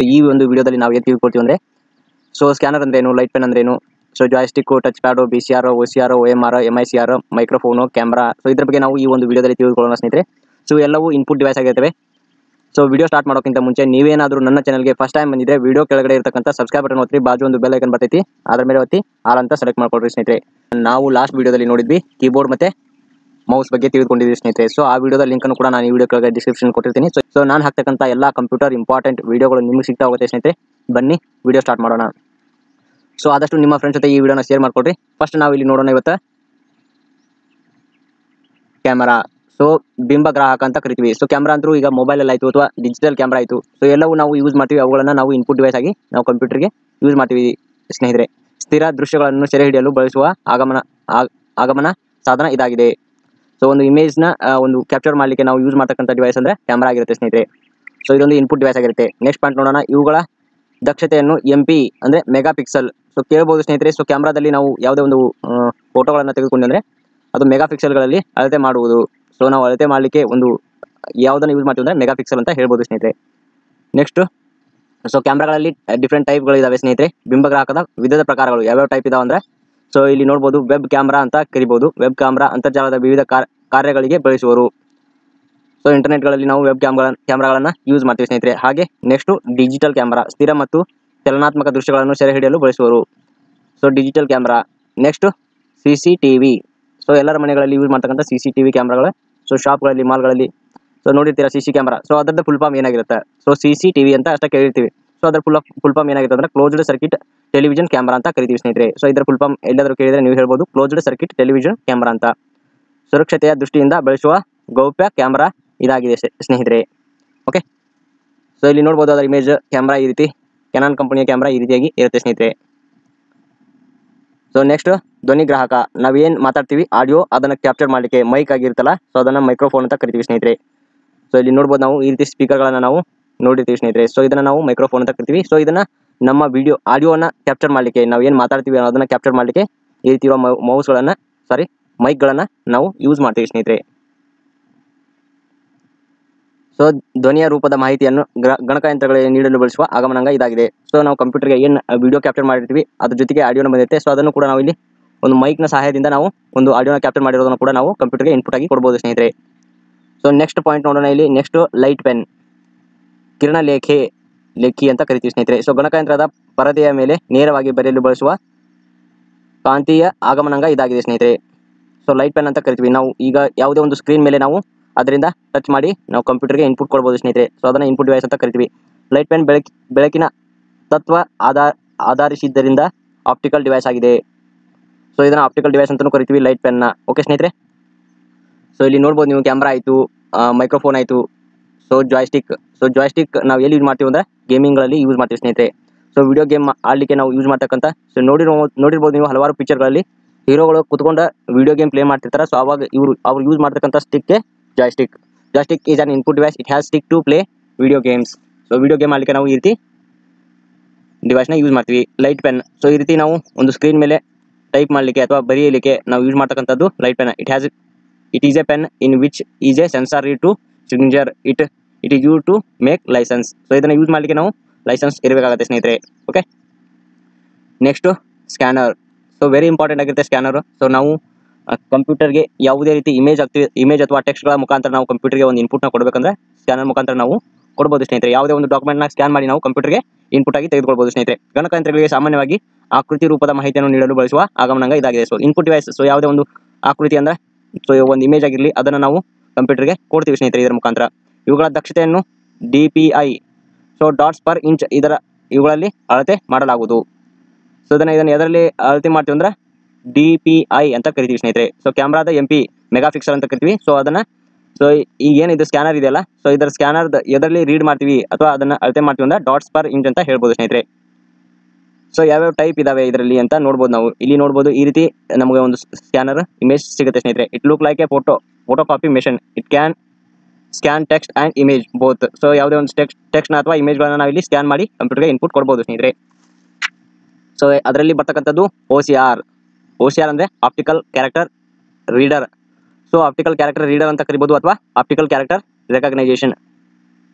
ಈ ಒಂದು ವಿಡಿಯೋದಲ್ಲಿ ನಾವು ಏನು ತಿಳ್ಕೊಳ್ತೀವಿ ಅಂದರೆ ಸ್ಕ್ಯಾನರ್ ಅಂದ್ರೇನು, ಲೈಟ್ ಪೆನ್ ಅಂದ್ರೇನು, joystick, touch pad, BCR, OCR, OMR, MICR, microphone, camera. ಇದ್ರ ಬಗ್ಗೆ ನಾವು ಈ ಒಂದು ವಿಡಿಯೋದಲ್ಲಿ ತಿಳಿದುಕೊಳ್ಳೋಣ ಸ್ನೇಹಿತರೆ. ಎಲ್ಲವೂ ಇನ್ಪುಟ್ ಡಿವೈಸ್ ಆಗಿರ್ತವೆ. ವಿಡಿಯೋ ಸ್ಟಾರ್ಟ್ ಮಾಡೋಕ್ಕಿಂತ ಮುಂಚೆ ನೀವೇನಾದರೂ ನನ್ನ ಚಾನಲ್ಗೆ ಫಸ್ಟ್ ಟೈಮ್ ಬಂದಿದ್ರೆ ವಿಡಿಯೋ ಕೆಳಗಡೆ ಇರತಕ್ಕಂಥ ಸಬ್ಸ್ಕ್ರೈಬ್ ಬಟನ್ ಒತ್ತಿ, ಬಾಜು ಒಂದು ಬೆಲ್ ಐಕನ್ ಬರ್ತೈತಿ, ಅದರ ಮೇಲೆ ಒತ್ತಿ ಆಲ್ ಅಂತ ಸೆಲೆಕ್ಟ್ ಮಾಡ್ಕೊಳ್ರಿ ಸ್ನೇಹಿತರೆ. ನಾವು ಲಾಸ್ಟ್ ವಿಡಿಯೋದಲ್ಲಿ ನೋಡಿದ್ವಿ ಕೀಬೋರ್ಡ್ ಮತ್ತೆ ಮೌಸ್ ಬಗ್ಗೆ ತಿಳಿದುಕೊಂಡಿದ್ದೀವಿ ಸ್ನೇಹಿತರೆ. ಆ ವಿಡಿಯೋದ ಲಿಂಕ್ ಅನ್ನು ಕೂಡ ನಾನು ಈ ವಿಡಿಯೋ ಕೆಳಗೆ ಡಿಸ್ಕ್ರಿಪ್ಷನ್ ಕೊಟ್ಟಿರ್ತೀನಿ. ನಾನು ಹಾಕ್ತಕ್ಕಂಥ ಎಲ್ಲ ಕಂಪ್ಯೂಟರ್ ಇಂಪಾರ್ಟೆಂಟ್ ವಿಡಿಯೋಗಳು ನಿಮಗೆ ಸಿಗ್ತಾ ಹೋಗುತ್ತೆ ಸ್ನೇಹಿತರೆ. ಬನ್ನಿ ವಿಡಿಯೋ ಸ್ಟಾರ್ಟ್ ಮಾಡೋಣ. ಆದಷ್ಟು ನಿಮ್ಮ ಫ್ರೆಂಡ್ಸ್ ಜೊತೆ ಈ ವಿಡಿಯೋನ ಶೇರ್ ಮಾಡ್ಕೊಳ್ರಿ. ಫಸ್ಟ್ ನಾವು ಇಲ್ಲಿ ನೋಡೋಣ ಇವತ್ತು ಕ್ಯಾಮರಾ. ಬಿಂಬ ಗ್ರಾಹಕ ಅಂತ ಕರಿತೀವಿ. ಕ್ಯಾಮ್ರಾ ಅಂದ್ರೂ ಈಗ ಮೊಬೈಲ್ ಅಲ್ಲಿ ಆಯಿತು ಅಥವಾ ಡಿಜಿಟಲ್ ಕ್ಯಾಮ್ರಾ ಆಯಿತು. ಎಲ್ಲವೂ ನಾವು ಯೂಸ್ ಮಾಡ್ತೀವಿ. ಅವುಗಳನ್ನು ನಾವು ಇನ್ಪುಟ್ ಡಿವೈಸ್ ಆಗಿ ನಾವು ಕಂಪ್ಯೂಟರ್ಗೆ ಯೂಸ್ ಮಾಡ್ತೀವಿ ಸ್ನೇಹಿತರೆ. ಸ್ಥಿರ ದೃಶ್ಯಗಳನ್ನು ಸೆರೆ ಹಿಡಿಯಲು ಬಳಸುವ ಆಗಮನ ಸಾಧನ ಇದಾಗಿದೆ. ಒಂದು ಇಮೇಜ್ನ ಒಂದು ಕ್ಯಾಪ್ಚರ್ ಮಾಡಲಿಕ್ಕೆ ನಾವು ಯೂಸ್ ಮಾಡ್ತಕ್ಕಂಥ ಡಿವೈಸ್ ಅಂದರೆ ಕ್ಯಾಮ್ರಾ ಆಗಿರುತ್ತೆ ಸ್ನೇಹಿತರೆ. ಇದೊಂದು ಇನ್ಪುಟ್ ಡಿವೈಸ್ ಆಗಿರುತ್ತೆ. ನೆಕ್ಸ್ಟ್ ಪಾಯಿಂಟ್ ನೋಡೋಣ. ಇವುಗಳ ದಕ್ಷತೆಯನ್ನು MP ಅಂದರೆ ಮೆಗಾ ಪಿಕ್ಸೆಲ್. ಕೇಳ್ಬೋದು ಸ್ನೇಹಿತರೆ. ಕ್ಯಾಮ್ರಾದಲ್ಲಿ ನಾವು ಯಾವುದೇ ಒಂದು ಫೋಟೋಗಳನ್ನು ತೆಗೆದುಕೊಂಡ್ರೆ ಅದು ಮೆಗಾ ಪಿಕ್ಸೆಲ್ಗಳಲ್ಲಿ ಅಳತೆ ಮಾಡುವುದು. ನಾವು ಅಳತೆ ಮಾಡಲಿಕ್ಕೆ ಒಂದು ಯಾವುದನ್ನು ಯೂಸ್ ಮಾಡ್ತೀವಿ ಅಂದರೆ ಮೆಗಾ ಪಿಕ್ಸೆಲ್ ಅಂತ ಹೇಳ್ಬೋದು ಸ್ನೇಹಿತರೆ. ನೆಕ್ಸ್ಟ್ ಕ್ಯಾಮ್ರಾಗಳಲ್ಲಿ ಡಿಫ್ರೆಂಟ್ ಟೈಪ್ಗಳು ಇದಾವೆ ಸ್ನೇಹಿತರೆ. ಬಿಂಬಗ್ರಾಹಕದ ವಿಧದ ಪ್ರಕಾರಗಳು ಯಾವ್ಯಾವ ಟೈಪ್ ಇದಾವೆ ಅಂದರೆ ಇಲ್ಲಿ ನೋಡ್ಬೋದು. ವೆಬ್ ಕ್ಯಾಮ್ರಾ ಅಂತ ಕರಿಬೋದು. ವೆಬ್ ಕ್ಯಾಮ್ರಾ ಅಂತರ್ಜಾಲದ ವಿವಿಧ ಕಾರ್ಯಗಳಿಗೆ ಬಳಸುವರು. ಇಂಟರ್ನೆಟ್ಗಳಲ್ಲಿ ನಾವು ವೆಬ್ ಕ್ಯಾಮ್ರಾಗಳನ್ನು ಯೂಸ್ ಮಾಡ್ತೀವಿ ಸ್ನೇಹಿತರೆ. ಹಾಗೆ ನೆಕ್ಸ್ಟ್ ಡಿಜಿಟಲ್ ಕ್ಯಾಮ್ರಾ, ಸ್ಥಿರ ಮತ್ತು ಚಲನಾತ್ಮಕ ದೃಶ್ಯಗಳನ್ನು ಸೆರೆ ಹಿಡಿಯಲು ಬಳಸುವರು. Digital camera. Next CCTV. ಎಲ್ಲರ ಮನೆಗಳಲ್ಲಿ ಯೂಸ್ ಮಾಡ್ತಕ್ಕಂಥ CCTV ಕ್ಯಾಮ್ರಾಗಳು. ಶಾಪ್ಗಳಲ್ಲಿ, ಮಾಲ್ಗಳಲ್ಲಿ ನೋಡಿರ್ತೀರ CC ಕ್ಯಾಮ್ರಾ. ಅದರದ್ದು ಫುಲ್ ಫಾರ್ಮ್ ಏನಾಗಿರುತ್ತೆ? CCTV ಅಂತ ಅಷ್ಟೇ ಕೇಳಿರ್ತೀವಿ. ಅದರ ಫುಲ್ ಫಾರ್ಮ್ ಏನಾಗಿರುತ್ತೆ ಅಂದರೆ ಕ್ಲೋಸ್ಡ್ ಸರ್ಕ್ಯೂಟ್ ಟೆಲಿವಿಷನ್ ಕ್ಯಾಮ್ರಾ ಅಂತ ಕರಿತೀವಿ ಸ್ನೇಹಿತರೆ. ಇದರ ಫುಲ್ ಫಾರ್ಮ್ ಎಲ್ಲಾದರೂ ಕೇಳಿದರೆ ನೀವು ಹೇಳ್ಬೋದು ಕ್ಲೋಸ್ಡ್ ಸರ್ಕ್ಯೂಟ್ ಟೆಲಿವಿಷನ್ ಕ್ಯಾಮ್ರಾ ಅಂತ. ಸುರಕ್ಷತೆಯ ದೃಷ್ಟಿಯಿಂದ ಬಳಸುವ ಗೌಪ್ಯ ಕ್ಯಾಮ್ರಾ ಇದಾಗಿದೆ ಸ್ನೇಹಿತರೆ. ಓಕೆ. ಇಲ್ಲಿ ನೋಡ್ಬೋದು ಅದರ ಇಮೇಜ್ ಕ್ಯಾಮ್ರಾ ಈ ರೀತಿ, ಕೆನಾನ್ ಕಂಪನಿಯ ಕ್ಯಾಮ್ರಾ ಈ ರೀತಿಯಾಗಿ ಇರುತ್ತೆ ಸ್ನೇಹಿತರೆ. ನೆಕ್ಸ್ಟ್ ಧ್ವನಿ ಗ್ರಾಹಕ. ನಾವೇನು ಮಾತಾಡ್ತೀವಿ ಆಡಿಯೋ ಅದನ್ನು ಕ್ಯಾಪ್ಚರ್ ಮಾಡಲಿಕ್ಕೆ ಮೈಕ್ ಆಗಿರುತ್ತಲ್ಲ, ಅದನ್ನು ಮೈಕ್ರೋಫೋನ್ ಅಂತ ಕರಿತೀವಿ ಸ್ನೇಹಿತರೆ. ಇಲ್ಲಿ ನೋಡ್ಬೋದು ನಾವು ಈ ರೀತಿ ಸ್ಪೀಕರ್ಗಳನ್ನು ನಾವು ನೋಡಿರ್ತೀವಿ ಸ್ನೇಹಿತರೆ. ಇದನ್ನು ನಾವು ಮೈಕ್ರೋಫೋನ್ ಅಂತ ಕರಿತೀವಿ. ಇದನ್ನು ನಮ್ಮ ಆಡಿಯೋನ ಕ್ಯಾಪ್ಚರ್ ಮಾಡಲಿಕ್ಕೆ, ನಾವು ಏನು ಮಾತಾಡ್ತೀವಿ ಅದನ್ನು ಕ್ಯಾಪ್ಚರ್ ಮಾಡಲಿಕ್ಕೆ ಈ ರೀತಿ ಇರುವ ಮೈಕ್ಗಳನ್ನು ನಾವು ಯೂಸ್ ಮಾಡ್ತೀವಿ ಸ್ನೇಹಿತರೆ. ಧ್ವನಿಯ ರೂಪದ ಮಾಹಿತಿಯನ್ನು ಗಣಕಯಂತ್ರಗಳಿಗೆ ನೀಡಲು ಬಳಸುವ ಆಗಮನಾಂಗ ಇದಾಗಿದೆ. ನಾವು ಕಂಪ್ಯೂಟರ್ಗೆ ಏನು ವಿಡಿಯೋ ಕ್ಯಾಪ್ಚರ್ ಮಾಡಿರ್ತೀವಿ ಅದ್ರ ಜೊತೆಗೆ ಆಡಿಯೋನ ಬಂದಿರುತ್ತೆ. ಅದನ್ನು ಕೂಡ ನಾವು ಇಲ್ಲಿ ಒಂದು ಮೈಕ್ನ ಸಹಾಯದಿಂದ ನಾವು ಒಂದು ಆಡಿಯೋನ ಕ್ಯಾಪ್ಚರ್ ಮಾಡಿರೋದನ್ನು ಕೂಡ ನಾವು ಕಂಪ್ಯೂಟರ್ಗೆ ಇನ್ಪುಟ್ ಆಗಿ ಕೊಡ್ಬೋದು ಸ್ನೇಹಿತರೆ. ನೆಕ್ಸ್ಟ್ ಪಾಯಿಂಟ್ ನೋಡೋಣ. ಇಲ್ಲಿ ನೆಕ್ಸ್ಟ್ ಲೈಟ್ ಪೆನ್, ಕಿರಣ ಲೇಖಿ ಅಂತ ಕರಿತೀವಿ ಸ್ನೇಹಿತರೆ. ಗಣಕಯಂತ್ರದ ಪರದೆಯ ಮೇಲೆ ನೇರವಾಗಿ ಬರೆಯಲು ಬಳಸುವ ಕಾಂತೀಯ ಆಗಮನಾಂಗ ಇದಾಗಿದೆ ಸ್ನೇಹಿತರೆ. ಲೈಟ್ ಪೆನ್ ಅಂತ ಕರಿತೀವಿ. ನಾವು ಈಗ ಯಾವುದೇ ಒಂದು ಸ್ಕ್ರೀನ್ ಮೇಲೆ ನಾವು ಅದರಿಂದ ಟಚ್ ಮಾಡಿ ನಾವು ಕಂಪ್ಯೂಟರ್ಗೆ ಇನ್ಪುಟ್ ಕೊಡ್ಬೋದು ಸ್ನೇಹಿತರೆ. ಅದನ್ನು ಇನ್ಪುಟ್ ಡಿವೈಸ್ ಅಂತ ಕರಿತೀವಿ. ಲೈಟ್ ಪೆನ್ ಬೆಳಕಿನ ತತ್ವ ಆಧರಿಸಿದ್ದರಿಂದ ಆಪ್ಟಿಕಲ್ ಡಿವೈಸ್ ಆಗಿದೆ. ಇದನ್ನು ಆಪ್ಟಿಕಲ್ ಡಿವೈಸ್ ಅಂತಲೂ ಕರಿತೀವಿ ಲೈಟ್ ಪೆನ್ನ. ಓಕೆ ಸ್ನೇಹಿತರೆ. ಇಲ್ಲಿ ನೋಡ್ಬೋದು ನೀವು ಕ್ಯಾಮ್ರಾ ಆಯಿತು, ಮೈಕ್ರೋಫೋನ್ ಆಯಿತು, ಜಾಯ್ಸ್ಟಿಕ್ ನಾವು ಎಲ್ಲಿ ಯೂಸ್ ಮಾಡ್ತೀವಿ ಅಂದರೆ ಗೇಮಿಂಗ್ಗಳಲ್ಲಿ ಯೂಸ್ ಮಾಡ್ತೀವಿ ಸ್ನೇಹಿತರೆ. ವಿಡಿಯೋ ಗೇಮ್ ಆಡಲಿಕ್ಕೆ ನಾವು ಯೂಸ್ ಮಾಡ್ತಕ್ಕಂಥ ನೋಡಿರ್ಬೋದು ನೀವು ಹಲವಾರು ಪಿಕ್ಚರ್ಗಳಲ್ಲಿ ಹೀರೋಗಳು ಕುತ್ಕೊಂಡು ವಿಡಿಯೋ ಗೇಮ್ ಪ್ಲೇ ಮಾಡ್ತಿರ್ತಾರೆ. ಅವಾಗ ಅವ್ರು ಯೂಸ್ ಮಾಡ್ತಕ್ಕಂಥ ಸ್ಟಿಕ್ಕೆ joystick is an input device. It has stick to play video games. Video game ಆಡಲಿಕ್ಕೆ ನಾವು ಈ ರೀತಿ ಡಿವೈಸ್ನ ಯೂಸ್ ಮಾಡ್ತೀವಿ. Light pen. ಈ ರೀತಿ ನಾವು ಒಂದು ಸ್ಕ್ರೀನ್ ಮೇಲೆ ಟೈಪ್ ಮಾಡಲಿಕ್ಕೆ ಅಥವಾ ಬರೆಯಲಿಕ್ಕೆ ನಾವು ಯೂಸ್ ಮಾಡ್ತಕ್ಕಂಥದ್ದು light pen. It is a pen in which is a sensor to signature. It is use to make license. ಇದನ್ನು ಯೂಸ್ ಮಾಡಲಿಕ್ಕೆ ನಾವು ಲೈಸೆನ್ಸ್ ಇರಬೇಕಾಗುತ್ತೆ ಸ್ನೇಹಿತರೆ. Okay. Next scanner. Very important ಆಗಿರುತ್ತೆ ಸ್ಕ್ಯಾನರ್. ನಾವು ಕಂಪ್ಯೂಟರ್ಗೆ ಯಾವುದೇ ರೀತಿ ಇಮೇಜ್ ಅಥವಾ ಟೆಕ್ಸ್ಟ್ಗಳ ಮುಖಾಂತರ ನಾವು ಕಂಪ್ಯೂಟರ್ಗೆ ಒಂದು ಇನ್ಪುಟ್ನ ಕೊಡಬೇಕಂದ್ರೆ ಸ್ಕ್ಯಾನರ್ ಮುಖಾಂತರ ನಾವು ಕೊಡ್ಬೋದು ಸ್ನೇಹಿತರೆ. ಯಾವುದೇ ಒಂದು ಡಾಕ್ಯುಮೆಂಟ್ನ ಸ್ಕ್ಯಾನ್ ಮಾಡಿ ನಾವು ಕಂಪ್ಯೂಟರ್ಗೆ ಇನ್ಪುಟ್ ಆಗಿ ತೆಗೆದುಕೊಳ್ಬೋದು ಸ್ನೇಹಿತರೆ. ಗಣಕಯಂತ್ರಗಳಿಗೆ ಸಾಮಾನ್ಯವಾಗಿ ಆಕೃತಿ ರೂಪದ ಮಾಹಿತಿಯನ್ನು ನೀಡಲು ಬಳಸುವ ಆಗಮನಾಂಗ ಇದಾಗಿದೆ. Input device. ಯಾವುದೇ ಒಂದು ಆಕೃತಿ ಅಂದರೆ ಒಂದು ಇಮೇಜ್ ಆಗಿರಲಿ ಅದನ್ನು ನಾವು ಕಂಪ್ಯೂಟರ್ಗೆ ಕೊಡ್ತೀವಿ ಸ್ನೇಹಿತರೆ ಇದರ ಮುಖಾಂತರ. ಇವುಗಳ ದಕ್ಷತೆಯನ್ನು DPI ಡಾಟ್ಸ್ ಪರ್ ಇಂಚ್ ಇವುಗಳಲ್ಲಿ ಅಳತೆ ಮಾಡಲಾಗುವುದು. ಇದನ್ನು ಎದರಲ್ಲಿ ಅಳತೆ ಮಾಡ್ತೀವಿ ಅಂದ್ರೆ DPI ಅಂತ ಕರಿತೀವಿ ಸ್ನೇಹಿತರೆ. ಕ್ಯಾಮ್ರಾದ MP ಮೆಗಾ ಪಿಕ್ಸೆಲ್ ಅಂತ ಕರಿತೀವಿ. ಅದನ್ನು ಈಗ ಏನಿದು ಸ್ಕ್ಯಾನರ್ ಇದೆಯಲ್ಲ, ಇದರ ಸ್ಕ್ಯಾನರ್ ಎದರಲ್ಲಿ ರೀಡ್ ಮಾಡ್ತೀವಿ ಅಥವಾ ಅದನ್ನು ಅಳತೆ ಮಾಡ್ತೀವಿ ಅಂದ್ರೆ ಡಾಟ್ಸ್ ಪರ್ ಇಂಚ್ ಅಂತ ಹೇಳ್ಬೋದು ಸ್ನೇಹಿತರೆ. ಯಾವ್ಯಾವ ಟೈಪ್ ಇದಾವೆ ಇದರಲ್ಲಿ ಅಂತ ನೋಡ್ಬೋದು ನಾವು. ಇಲ್ಲಿ ನೋಡ್ಬೋದು ಈ ರೀತಿ ನಮಗೆ ಒಂದು ಸ್ಕ್ಯಾನರ್ ಇಮೇಜ್ ಸಿಗುತ್ತೆ ಸ್ನೇಹಿತರೆ. It look like a photo copy machine. It can scan text and image both. ಯಾವುದೇ ಒಂದು ಟೆಕ್ಸ್ಟ್ನ ಅಥವಾ ಇಮೇಜ್ಗಳನ್ನ ನಾವು ಇಲ್ಲಿ ಸ್ಕ್ಯಾನ್ ಮಾಡಿ ಕಂಪ್ಯೂಟರ್ಗೆ ಇನ್ಪುಟ್ ಕೊಡ್ಬೋದು ಸ್ನೇಹಿತರೆ. ಅದರಲ್ಲಿ ಬರ್ತಕ್ಕಂಥದ್ದು OCR ಅಂದರೆ optical character reader. Optical character reader ಅಂತ ಕರಿಬೋದು ಅಥವಾ ಆಪ್ಟಿಕಲ್ ಕ್ಯಾರೆಕ್ಟರ್ ರೆಕಗ್ನೈಸೇಷನ್.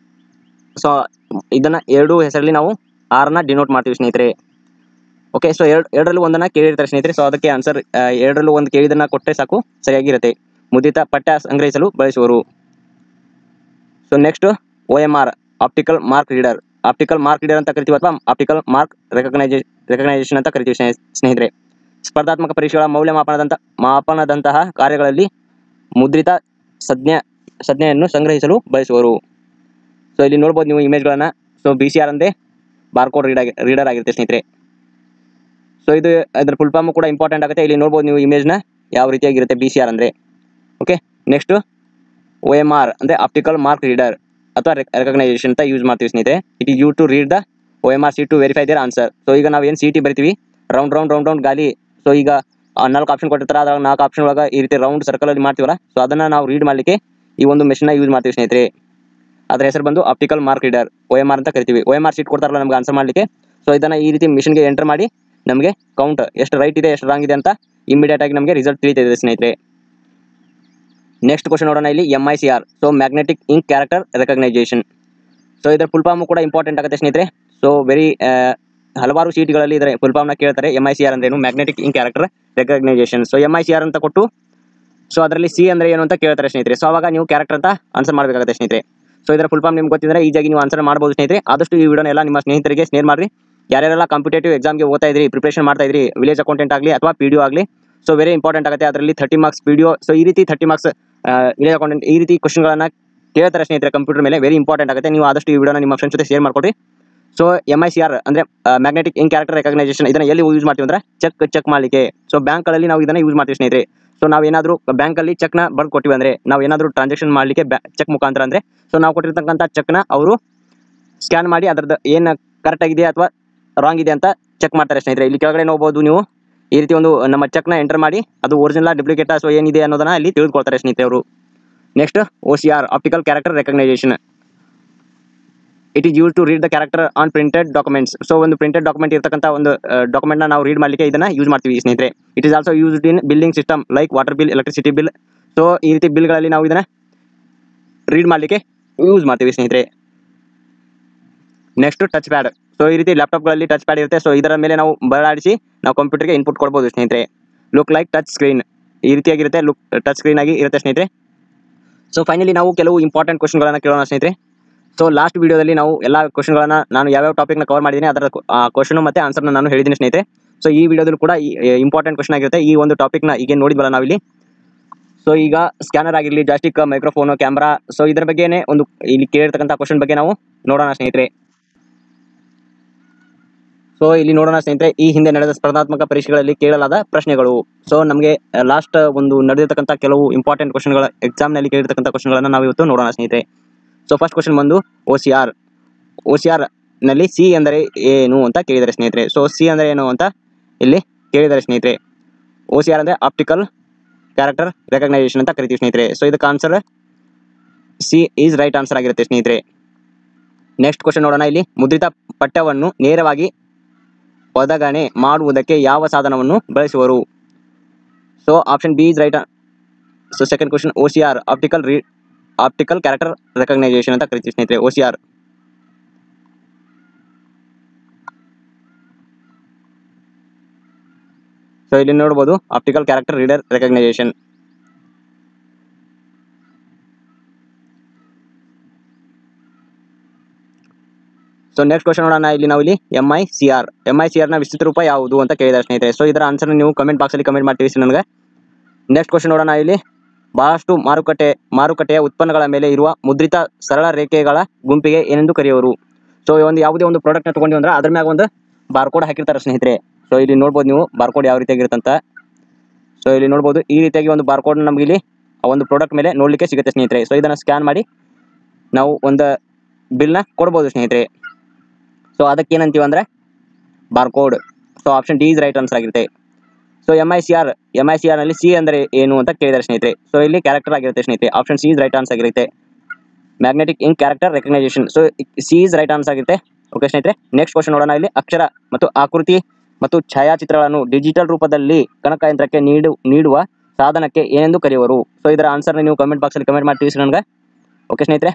ಸೊ ಇದನ್ನ ಎರಡು ಹೆಸರಲ್ಲಿ ನಾವು ಆರ್ನ ಡಿನೋಟ್ ಮಾಡ್ತೀವಿ ಸ್ನೇಹಿತರೆ. ಓಕೆ, ಸೊ ಎರಡರಲ್ಲೂ ಒಂದನ್ನ ಕೇಳಿರ್ತಾರೆ ಸ್ನೇಹಿತರೆ. ಸೊ ಅದಕ್ಕೆ ಆನ್ಸರ್ ಎರಡರಲ್ಲೂ ಒಂದು ಕೇಳಿದನ್ನ ಕೊಟ್ಟರೆ ಸಾಕು, ಸರಿಯಾಗಿರುತ್ತೆ. ಮುದ್ರಿತ ಪಠ್ಯ ಸಂಗ್ರಹಿಸಲು ಬಳಸುವರು. So next OMR optical mark reader. Optical mark reader ಅಂತ ಕರಿತೀವಿ ಅಥವಾ ಆಪ್ಟಿಕಲ್ ಮಾರ್ಕ್ ರೆಕಗ್ನೈಸೇಷನ್ ಅಂತ ಕರಿತೀವಿ ಸ್ನೇಹಿತರೆ. ಸ್ಪರ್ಧಾತ್ಮಕ ಪರೀಕ್ಷೆಗಳ ಮಾಪನದಂತಹ ಕಾರ್ಯಗಳಲ್ಲಿ ಮುದ್ರಿತ ಸಂಜ್ಞೆಯನ್ನು ಸಂಗ್ರಹಿಸಲು ಬಳಸುವರು. ಸೊ ಇಲ್ಲಿ ನೋಡ್ಬೋದು ನೀವು ಇಮೇಜ್ಗಳನ್ನ. ಸೊ BCR ಅಂದ್ರೆ ಬಾರ್ಕೋಡ್ ರೀಡರ್ ಆಗಿರುತ್ತೆ ಸ್ನೇಹಿತರೆ. ಸೊ ಇದರ ಫುಲ್ ಫಾರ್ಮ್ ಕೂಡ ಇಂಪಾರ್ಟೆಂಟ್ ಆಗುತ್ತೆ. ಇಲ್ಲಿ ನೋಡ್ಬೋದು ನೀವು ಇಮೇಜ್ನ ಯಾವ ರೀತಿಯಾಗಿರುತ್ತೆ BCR ಅಂದರೆ. ಓಕೆ, ನೆಕ್ಸ್ಟ್ OMR ಅಂದರೆ ಆಪ್ಟಿಕಲ್ ಮಾರ್ಕ್ ರೀಡರ್ ಅಥವಾ ರೆಕಗ್ನೈಸೇಷನ್ ಅಂತ ಯೂಸ್ ಮಾಡ್ತೀವಿ ಸ್ನೇಹಿತರೆ. It is use to read the OMR sheet to verify their answer. So ಈಗ ನಾವು ಏನು CT ಬರಿತೀವಿ, ರೌಂಡ್ ಗಾಲಿ. ಸೊ ಈಗ 4 ಆಪ್ಷನ್ ಕೊಟ್ಟಿರ್ತಾರೆ, ಅದ್ರಾಗ 4 ಆಪ್ಷನ್ ಒಳಗೆ ಈ ರೀತಿ ರೌಂಡ್ ಸರ್ಕಲಲ್ಲಿ ಮಾಡ್ತೀವಲ್ಲ, ಸೊ ಅದನ್ನು ನಾವು ರೀಡ್ ಮಾಡಲಿಕ್ಕೆ ಈ ಒಂದು ಮೆಷಿನ್ನ ಯೂಸ್ ಮಾಡ್ತೀವಿ ಸ್ನೇಹಿತರೆ. ಅದರ ಹೆಸರು ಬಂದು ಆಪ್ಟಿಕಲ್ ಮಾರ್ಕ್ ರೀಡರ್, OMR ಅಂತ ಕರಿತೀವಿ. OMR ಶೀಟ್ ಕೊಡ್ತಾರಲ್ಲ ನಮ್ಗೆ ಆನ್ಸರ್ ಮಾಡಲಿಕ್ಕೆ. ಸೊ ಇದನ್ನು ಈ ರೀತಿ ಮಿಷನ್ಗೆ ಎಂಟರ್ ಮಾಡಿ ನಮಗೆ ಕೌಂಟ್ ಎಷ್ಟು ರೈಟ್ ಇದೆ ಎಷ್ಟು ರಾಂಗ್ ಇದೆ ಅಂತ ಇಮಿಡಿಯೇಟ್ ಆಗಿ ನಮಗೆ ರಿಸಲ್ಟ್ ತಿಳಿತಿದೆ ಸ್ನೇಹಿತರೆ. ನೆಕ್ಸ್ಟ್ ಕ್ವಶನ್ ನೋಡೋಣ ಇಲ್ಲಿ MICR. So magnetic ink character recognition. So ಇದರ ಫುಲ್ ಫಾರ್ಮ್ ಕೂಡ ಇಂಪಾರ್ಟೆಂಟ್ ಆಗುತ್ತೆ ಸ್ನೇಹಿತರೆ. ಸೊ ಹಲವಾರು ಶೀಟ್ಗಳಲ್ಲಿ ಇದರ ಫುಲ್ ಫಾರ್ಮ್ನ ಕೇಳ್ತಾರೆ. MICR ಅಂದ್ರೇನು, magnetic ink character recognition. So MICR ಅಂತ ಕೊಟ್ಟು ಸೊ ಅದರಲ್ಲಿ C ಅಂದ್ರೆ ಏನು ಅಂತ ಕೇಳ್ತಾರೆ ಸ್ನೇಹಿತರೆ. ಸೊ ಅವಾಗ ನೀವು ಕ್ಯಾರೆಕ್ಟರ್ ಅಂತ ಆನ್ಸರ್ ಮಾಡಬೇಕಾಗುತ್ತೆ ಸ್ನೇಹಿತರೆ. ಸೊ ಇದರ ಫುಲ್ ಫಾರ್ಮ್ ನಿಮ್ಗೆ ಗೊತ್ತಿದ್ರೆ ಈಜಾಗಿ ನೀವು ಆನ್ಸರ್ ಮಾಡ್ಬೋದು ಸ್ನೇಹಿತರೆ. ಆದಷ್ಟು ಈ ವಿಡಿಯೋನ ಎಲ್ಲ ನಿಮ್ಮ ಸ್ನೇಹಿತರಿಗೆ ಶೇರ್ ಮಾಡಿ. ಯಾರ್ಯಾರೆಲ್ಲ ಕಾಂಪಿಟೇಟಿವ್ ಎಕ್ಸಾಮ್ಗೆ ಓದ್ತಾ ಇದ್ರಿ, ಪ್ರಿಪರೇಷನ್ ಮಾಡ್ತಾ ಇದ್ರಿ, ವಿಲೇಜ್ ಅಕೌಂಟೆಂಟ್ ಆಗಲಿ ಅಥವಾ PDO ಆಗಲಿ, ಸೊ ವೆರಿ ಇಂಪಾರ್ಟೆಂಟ್ ಆಗುತ್ತೆ. ಅದರಲ್ಲಿ 30 ಮಾರ್ಕ್ಸ್ PDO, ಸೊ ಈ ರೀತಿ 30 ಮಾರ್ಕ್ಸ್ ವಿಲೇಜ್ ಅಕೌಂಟೆಂಟ್, ಈ ರೀತಿ ಕ್ವಶನ್ಗಳನ್ನ ಕೇಳ್ತಾರೆ ಸ್ನೇಹಿತರೆ ಕಂಪ್ಯೂಟರ್ ಮೇಲೆ. ವೆರಿ ಇಂಪಾರ್ಟೆಂಟ್ ಆಗುತ್ತೆ. ನೀವು ಆದಷ್ಟು ಈ ವಿಡಿಯೋನ ನಿಮ್ಮ ಫ್ರೆಂಡ್ಸ್ ಜೊತೆ ಶೇರ್ ಮಾಡ್ಕೊಡ್ರಿ. ಸೊ MICR ಅಂದರೆ ಮ್ಯಾಗ್ನೆಟಿಕ್ ಇಂಕ್ ಕ್ಯಾರೆಕ್ಟರ್ ರೆಕಗ್ನೈಸೇಷನ್, ಇದನ್ನು ಎಲ್ಲಿ ಯೂಸ್ ಮಾಡ್ತೀವಿ ಅಂದರೆ ಚೆಕ್ ಮಾಡಲಿಕ್ಕೆ. ಸೊ ಬ್ಯಾಂಕ್ಗಳಲ್ಲಿ ನಾವು ಇದನ್ನು ಯೂಸ್ ಮಾಡ್ತೀವಿ ಸ್ನೇಹಿತರೆ. ಸೊ ನಾವು ಏನಾದರೂ ಬ್ಯಾಂಕಲ್ಲಿ ಚೆಕ್ನ ಬರ್ದು ಕೊಟ್ಟಿವಿ ಅಂದರೆ, ನಾವು ಏನಾದರೂ ಟ್ರಾನ್ಸಾಕ್ಷನ್ ಮಾಡಲಿಕ್ಕೆ ಚೆಕ್ ಮುಖಾಂತರ ಅಂದರೆ, ಸೊ ನಾವು ಕೊಟ್ಟಿರ್ತಕ್ಕಂಥ ಚೆಕ್ನ ಅವರು ಸ್ಕ್ಯಾನ್ ಮಾಡಿ ಅದರದ್ದು ಏನು ಕರೆಕ್ಟ್ ಆಗಿದೆ ಅಥವಾ ರಾಂಗ್ ಇದೆ ಅಂತ ಚೆಕ್ ಮಾಡ್ತಾರೆ ಸ್ನೇಹಿತರೆ. ಇಲ್ಲಿ ಕೆಳಗಡೆ ನೋಡ್ಬೋದು ನೀವು ಈ ರೀತಿ ಒಂದು ನಮ್ಮ ಚೆಕ್ನ ಎಂಟರ್ ಮಾಡಿ ಅದು ಒರಿಜಿನಲ್ ಡುಪ್ಲಿಕೇಟ್ ಸೊ ಏನಿದೆ ಅನ್ನೋದನ್ನ ಇಲ್ಲಿ ತಿಳಿದುಕೊಳ್ತಾರೆ ಸ್ನೇಹಿತರೆ ಅವರು. Next OCR optical character recognition. It is use to read the character on printed documents. So ಒಂದು ಪ್ರಿಂಟೆಡ್ ಡಾಕ್ಯುಮೆಂಟ್ ಇರತಕ್ಕಂಥ ಒಂದು ಡಾಕ್ಯುಮೆಂಟ್ನ ನಾವು ರೀಡ್ ಮಾಡಲಿಕ್ಕೆ ಇದನ್ನು ಯೂಸ್ ಮಾಡ್ತೀವಿ ಸ್ನೇಹಿತರೆ. It is also used in billing system like water bill, electricity bill. So ಈ ರೀತಿ ಬಿಲ್ಗಳಲ್ಲಿ ನಾವು ಇದನ್ನು ರೀಡ್ ಮಾಡಲಿಕ್ಕೆ ಯೂಸ್ ಮಾಡ್ತೀವಿ ಸ್ನೇಹಿತರೆ. Next touch pad. ಸೊ ಈ ರೀತಿ ಲ್ಯಾಪ್ಟಾಪ್ಗಳಲ್ಲಿ ಟಚ್ ಪ್ಯಾಡ್ ಇರುತ್ತೆ. ಸೊ ಇದರ ಮೇಲೆ ನಾವು ಬದಲಾಯಿಸಿ ನಾವು ಕಂಪ್ಯೂಟರ್ಗೆ ಇನ್ಪುಟ್ ಕೊಡ್ಬೋದು ಸ್ನೇಹಿತರೆ. ಲುಕ್ ಲೈಕ್ ಟಚ್ ಸ್ಕ್ರೀನ್, ಈ ರೀತಿಯಾಗಿರುತ್ತೆ, ಟಚ್ ಸ್ಕ್ರೀನ್ ಆಗಿ ಇರುತ್ತೆ ಸ್ನೇಹಿತರೆ. ಸೊ ಫೈನಲಿ ನಾವು ಕೆಲವು ಇಂಪಾರ್ಟೆಂಟ್ ಕ್ವಶನ್ಗಳನ್ನು ಕೇಳೋಣ ಸ್ನೇಹಿತರೆ. ಸೊ ಲಾಸ್ಟ್ ವಿಡಿಯೋದಲ್ಲಿ ನಾವು ಎಲ್ಲ ಕ್ವಶನ್ಗಳನ್ನು ನಾನು ಯಾವ್ಯಾವ ಟಾಪಿಕ್ನ ಕವರ್ ಮಾಡಿದ್ದೀನಿ ಅದರ ಕ್ವಶನ್ ಮತ್ತು ಆನ್ಸರ್ನ ನಾನು ಹೇಳಿದ್ದೀನಿ ಸ್ನೇಹಿತರೆ. ಸೊ ಈ ವಿಡಿಯೋದಲ್ಲಿ ಕೂಡ ಇಂಪಾರ್ಟೆಂಟ್ ಕ್ವಶನ್ ಆಗಿರುತ್ತೆ. ಈ ಒಂದು ಟಾಪಿಕ್ನ ಈಗ ನೋಡಿದ್ವಲ್ಲ ನಾವಿಲ್ಲಿ. ಸೊ ಈಗ ಸ್ಕ್ಯಾನರ್ ಆಗಿರಲಿ, ಜಾಸ್ಟಿಕ್, ಮೈಕ್ರೋಫೋನು, ಕ್ಯಾಮ್ರಾ, ಸೊ ಇದರ ಬಗ್ಗೆನೇ ಒಂದು ಇಲ್ಲಿ ಕೇಳಿರ್ತಕ್ಕಂಥ ಕ್ವಶನ್ ಬಗ್ಗೆ ನಾವು ನೋಡೋಣ ಸ್ನೇಹಿತರೆ. ಸೊ ಇಲ್ಲಿ ನೋಡೋಣ ಸ್ನೇಹಿತರೆ, ಈ ಹಿಂದೆ ನಡೆದ ಸ್ಪರ್ಧಾತ್ಮಕ ಪರೀಕ್ಷೆಗಳಲ್ಲಿ ಕೇಳಲಾದ ಪ್ರಶ್ನೆಗಳು. ಸೊ ನಮಗೆ ಲಾಸ್ಟ್ ಒಂದು ನಡೆದಿರ್ತಕ್ಕಂಥ ಕೆಲವು ಇಂಪಾರ್ಟೆಂಟ್ ಕ್ವಶನ್ಗಳ ಎಕ್ಸಾಮ್ನಲ್ಲಿ ಕೇಳಿರ್ತಕ್ಕಂಥ ಕ್ವಶನ್ಗಳನ್ನು ನಾವು ಇವತ್ತು ನೋಡೋಣ ಸ್ನೇಹಿತರೆ. ಸೊ ಫಸ್ಟ್ ಕ್ವಶನ್ ಬಂದು OCR ನಲ್ಲಿ C ಅಂದರೆ ಏನು ಅಂತ ಕೇಳಿದ್ದಾರೆ ಸ್ನೇಹಿತರೆ. ಸೊ C ಅಂದರೆ ಏನು ಅಂತ ಇಲ್ಲಿ ಕೇಳಿದ್ದಾರೆ ಸ್ನೇಹಿತರೆ. OCR ಅಂದರೆ ಆಪ್ಟಿಕಲ್ ಕ್ಯಾರೆಕ್ಟರ್ ರೆಕಗ್ನೈಸೇಷನ್ ಅಂತ ಕರಿತೀವಿ ಸ್ನೇಹಿತರೆ. ಸೊ ಇದಕ್ಕೆ answer C is right answer ಆಗಿರುತ್ತೆ ಸ್ನೇಹಿತರೆ. ನೆಕ್ಸ್ಟ್ ಕ್ವಶನ್ ನೋಡೋಣ ಇಲ್ಲಿ. ಮುದ್ರಿತ ಪಠ್ಯವನ್ನು ನೇರವಾಗಿ ಒದಗಣೆ ಮಾಡುವುದಕ್ಕೆ ಯಾವ ಸಾಧನವನ್ನು ಬಳಸುವರು? So option B is right. So second question OCR optical character recognisation ಅಂತ ಕರಿತೀವಿ ಸ್ನೇಹಿತರೆ. OCR. ಸೊ ಇಲ್ಲಿ ನೋಡ್ಬೋದು optical character reader recognisation. So next question ನೋಡೋಣ ಇಲ್ಲಿ ನಾವು ಇಲ್ಲಿ MICR ನ ವಿಸ್ತೃತ ರೂಪ ಯಾವುದು ಅಂತ ಕೇಳಿದ್ದಾರೆ ಸ್ನೇಹಿತರೆ. ಸೊ ಇದರ ಆನ್ಸರ್ ನೀವು ಕಮೆಂಟ್ ಬಾಕ್ಸಲ್ಲಿ ಕಮೆಂಟ್ ಮಾಡ್ತೀವಿ ನನಗೆ. ನೆಕ್ಸ್ಟ್ ಕ್ವಶನ್ ನೋಡೋಣ ಇಲ್ಲಿ. ಬಹಳಷ್ಟು ಮಾರುಕಟ್ಟೆಯ ಉತ್ಪನ್ನಗಳ ಮೇಲೆ ಇರುವ ಮುದ್ರಿತ ಸರಳ ರೇಖೆಗಳ ಗುಂಪಿಗೆ ಏನೆಂದು ಕರೆಯುವರು? ಸೊ ಯಾವುದೇ ಒಂದು ಪ್ರಾಡಕ್ಟ್ನ ತೊಗೊಂಡಿವಿ ಅಂದ್ರೆ ಅದ್ರ ಮ್ಯಾಗ ಒಂದು ಬಾರ್ಕೋಡ್ ಹಾಕಿರ್ತಾರೆ ಸ್ನೇಹಿತರೆ. ಸೊ ಇಲ್ಲಿ ನೋಡ್ಬೋದು ನೀವು ಬಾರ್ಕೋಡ್ ಯಾವ ರೀತಿಯಾಗಿರುತ್ತಂತ. ಸೊ ಇಲ್ಲಿ ನೋಡ್ಬೋದು ಈ ರೀತಿಯಾಗಿ ಒಂದು ಬಾರ್ಕೋಡ್ ನಮಗೆ ಇಲ್ಲಿ ಆ ಒಂದು ಪ್ರಾಡಕ್ಟ್ ಮೇಲೆ ನೋಡಲಿಕ್ಕೆ ಸಿಗುತ್ತೆ ಸ್ನೇಹಿತರೆ. ಸೊ ಇದನ್ನು ಸ್ಕ್ಯಾನ್ ಮಾಡಿ ನಾವು ಒಂದು ಬಿಲ್ನ ಕೊಡ್ಬೋದು ಸ್ನೇಹಿತರೆ. ಸೊ ಅದಕ್ಕೆ ಏನಂತೀವಿ ಅಂದರೆ barcode. So option D is right answer ಆಗಿರುತ್ತೆ. ಸೊ MICR ನಲ್ಲಿ C ಅಂದರೆ ಏನು ಅಂತ ಕೇಳಿದ್ದಾರೆ ಸ್ನೇಹಿತರೆ. ಸೊ ಇಲ್ಲಿ ಕ್ಯಾರೆಕ್ಟರ್ ಆಗಿರುತ್ತೆ ಸ್ನೇಹಿತರೆ. Option C is right answer ಆಗಿರುತ್ತೆ. Magnetic ink character recognition. So C is right answer ಆಗಿರುತ್ತೆ. ಓಕೆ ಸ್ನೇಹಿತರೆ. ನೆಕ್ಸ್ಟ್ ಕ್ವಶನ್ ನೋಡೋಣ ಇಲ್ಲಿ. ಅಕ್ಷರ ಮತ್ತು ಆಕೃತಿ ಮತ್ತು ಛಾಯಾಚಿತ್ರಗಳನ್ನು ಡಿಜಿಟಲ್ ರೂಪದಲ್ಲಿ ಗಣಕಯಂತ್ರಕ್ಕೆ ನೀಡುವ ಸಾಧನಕ್ಕೆ ಏನೆಂದು ಕರೆಯುವರು? ಸೊ ಇದರ ಆನ್ಸರ್ನ ನೀವು ಕಮೆಂಟ್ ಬಾಕ್ಸಲ್ಲಿ ಕಮೆಂಟ್ ಮಾಡಿ ತಿಳಿಸಿ ನನಗೆ. ಓಕೆ ಸ್ನೇಹಿತರೆ.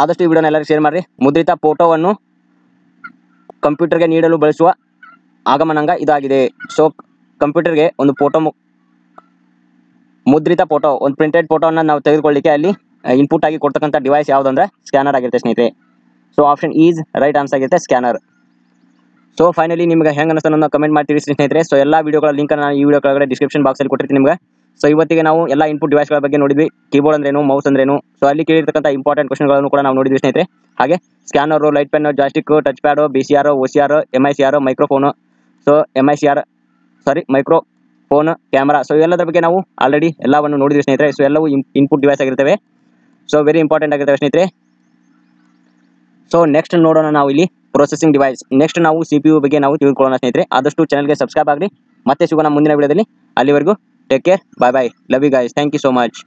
ಆದಷ್ಟು ಈ ವಿಡಿಯೋನ ಎಲ್ಲರಿಗೂ ಶೇರ್ ಮಾಡಿರಿ. ಮುದ್ರಿತ ಫೋಟೋವನ್ನು ಕಂಪ್ಯೂಟರ್ಗೆ ನೀಡಲು ಬಳಸುವ ಆಗಮನಾಂಗ ಇದಾಗಿದೆ. ಸೊ ಕಂಪ್ಯೂಟರ್ಗೆ ಒಂದು ಮುದ್ರಿತ ಫೋಟೋ, ಒಂದು ಪ್ರಿಂಟೆಡ್ ಫೋಟೋವನ್ನು ನಾವು ತೆಗೆದುಕೊಳ್ಳಿಕ್ಕೆ ಅಲ್ಲಿ ಇನ್ಪುಟ್ ಆಗಿ ಕೊಡ್ತಕ್ಕಂಥ ಡಿವೈಸ್ ಯಾವುದಂದ್ರೆ ಸ್ಕ್ಯಾನರ್ ಆಗಿರುತ್ತೆ ಸ್ನೇಹಿತರೆ. So option is right answer ಆಗಿರುತ್ತೆ ಸ್ಕ್ಯಾನರ್. ಸೊ ಫೈನಲಿ ನಿಮ್ಗೆ ಹೆಂಗೆ ಅನಿಸ್ತು ಅನ್ನೋದನ್ನ ಕಮೆಂಟ್ ಮಾಡ್ತೀವಿ ಸ್ನೇಹಿತರೆ. ಸೊ ಎಲ್ಲ ವಿಡಿಯೋಗಳ ಲಿಂಕ್ ನಾನು ಈ ವಿಡಿಯೋ ಕೆಳಗಡೆ ಡಿಸ್ಕ್ರಿಪ್ಷನ್ ಬಾಕ್ಸಲ್ಲಿ ಕೊಟ್ಟಿರ್ತೀನಿ ನಿಮಗೆ. ಸೊ ಇವತ್ತಿಗೆ ನಾವು ಎಲ್ಲ ಇನ್ಪುಟ್ ಡಿವೈಸ್ಗಳ ಬಗ್ಗೆ ನೋಡಿದ್ವಿ. ಕೀಬೋರ್ಡ್ ಅಂದ್ರೇನು, ಮೌಸ್ ಅಂದ್ರೇನು, ಸೊ ಅಲ್ಲಿ ಕೇಳಿರ್ತಕ್ಕಂಥ ಇಂಪಾರ್ಟೆಂಟ್ ಕ್ವಶನ್ಗಳನ್ನು ಕೂಡ ನಾವು ನೋಡಿದ್ವಿ ಸ್ನೇಹಿತರೆ. ಹಾಗೆ ಸ್ಕ್ಯಾನರು, light pen, joystick, touch pad, BCR, OCR, MICR, microphone, so microphone, camera, so ಇವೆಲ್ಲದರ ಬಗ್ಗೆ ನಾವು ಆಲ್ರೆಡಿ ಎಲ್ಲವನ್ನು ನೋಡಿದ್ವಿ ಸ್ನೇಹಿತರೆ. ಸೊ ಎಲ್ಲವೂ ಇನ್ಪುಟ್ ಡಿವೈಸ್ ಆಗಿರ್ತವೆ. ಸೊ ವೆರಿ ಇಂಪಾರ್ಟೆಂಟ್ ಆಗಿರ್ತವೆ ಸ್ನೇಹಿತರೆ. ಸೊ ನೆಕ್ಸ್ಟ್ ನೋಡೋಣ ನಾವು ಇಲ್ಲಿ ಪ್ರೊಸೆಸಿಂಗ್ ಡಿವೈಸ್. ನೆಕ್ಸ್ಟ್ ನಾವು CPU ಬಗ್ಗೆ ನಾವು ತಿಳ್ಕೊಳ್ಳೋಣ ಸ್ನೇಹಿತರೆ. ಆದಷ್ಟು ಚಾನಲ್ಗೆ ಸಬ್ಸ್ಕ್ರೈಬ್ ಆಗಲಿ. ಮತ್ತೆ ಸಿಗೋಣ ಮುಂದಿನ ವಿಡಿಯೋದಲ್ಲಿ. ಅಲ್ಲಿವರೆಗೂ take care, bye bye, love you guys, thank you so much.